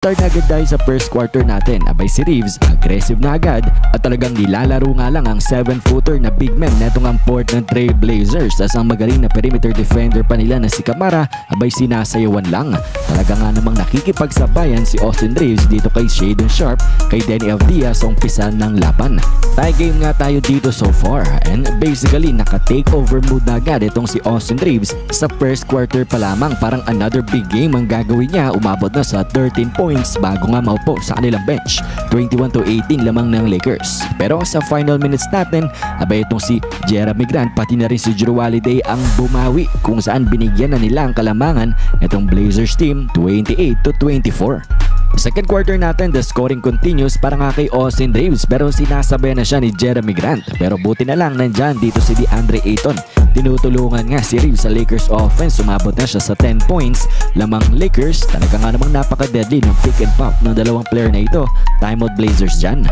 Start na agad tayo sa first quarter natin. Abay si Reeves, aggressive na agad at talagang nilalaro nga lang ang 7-footer na big man netong ang Portland Trail Blazers. As ang magaling na perimeter defender pa nila na si Camara, abay sinasayawan lang. Talaga nga namang nakikipagsabayan si Austin Reeves dito kay Shaedon Sharpe, kay Deni Avdija sa umpisan ng laban. Tie game nga tayo dito so far and basically naka-takeover mood na agad itong si Austin Reeves sa first quarter pa lamang. Parang another big game ang gagawin niya, umabot na sa 13 points bago nga maupo sa kanilang bench. 21-18 lamang ng Lakers. Pero sa final minutes natin, abay itong si Jerami Grant pati na rin si Jrue Holiday ang bumawi kung saan binigyan na nila ang kalamangan itong Blazers team 28-24. Second quarter natin, the scoring continues para nga kay Austin Reeves pero sinasabay na siya ni Jerami Grant. Pero buti na lang nandyan dito si DeAndre Ayton. Tinutulungan nga si Reeves sa Lakers offense. Sumabot na siya sa 10 points lamang Lakers. Talaga nga namang napaka-deadly ng pick and pop ng dalawang player na ito. Timeout Blazers dyan.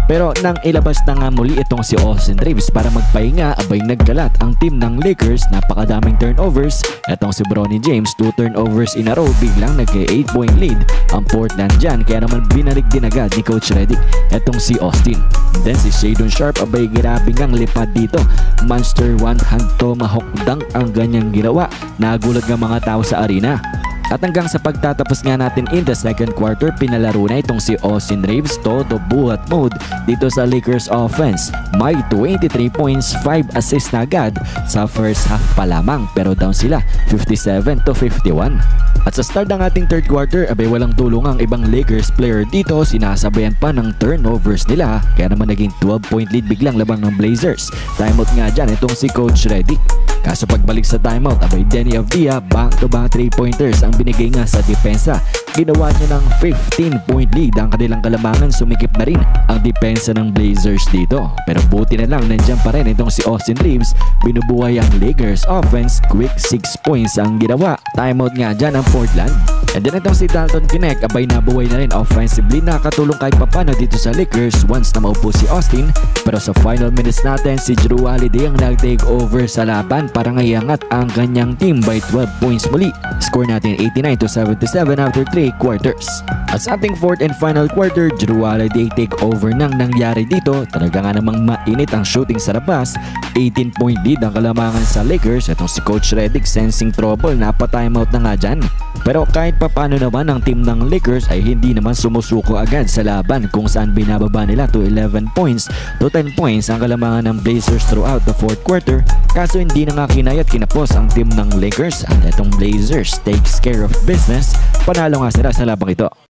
Pero nang ilabas na nga muli itong si Austin Reeves para magpahinga, abay nagkalat ang team ng Lakers. Napakadaming turnovers. Itong si Bronny James, 2 turnovers in a row. Biglang nagka 8-point lead ang Portland dyan. Kaya naman binarig din agad ni Coach Redick itong si Austin. And then si Shaedon Sharpe, abay grabe ngang lipad dito. Monster one hand tomahawk dunk ang ganyang ginawa. Nagulat nga mga tao sa arena. At hanggang sa pagtatapos nga natin in the second quarter, pinalaro na itong si Austin Reeves todo buhat mode dito sa Lakers offense. May 23 points, 5 assists na agad sa first half pa lamang pero down sila 57-51. At sa start ng ating third quarter, abay walang tulong ang ibang Lakers player dito. Sinasabayan pa ng turnovers nila kaya naman naging 12-point lead biglang labang ng Blazers. Timeout nga dyan itong si Coach Redick. Kaso pagbalik sa timeout, abay Deni Avdija back-to-back 3-pointers ang binigay nga sa depensa. Ginawa niya ng 15-point lead ang kanilang kalamangan. Sumikip na rin ang depensa ng Blazers dito. Pero buti na lang nandyan pa rin itong si Austin Reeves. Binubuhay ang Lakers offense. Quick 6 points ang ginawa. Timeout nga dyan ang Portland. And then itong si Dalton Knecht, abay nabuhay na rin offensively. Nakatulong kahit papano dito sa Lakers once na maupo si Austin. Pero sa final minutes natin, si Jrue Holiday ang nag-take over sa laban para nga iangat ang kanyang team by 12 points muli. Score natin 89-77 after 3 quarters. At sa ating fourth and final quarter, Jrue Holiday take over nang nangyari dito. Talaga nga namang mainit ang shooting sa labas. 18-point lead ang kalamangan sa Lakers. Itong si Coach Redick sensing trouble, napa-timeout na nga dyan. Pero kahit papano naman ang team ng Lakers ay hindi naman sumusuko agad sa laban kung saan binababa nila to 11 points to 10 points ang kalamangan ng Blazers throughout the fourth quarter. Kaso hindi na nga kinayat kinapos ang team ng Lakers at itong Blazers takes care of business. Panalo nga sila sa labang ito.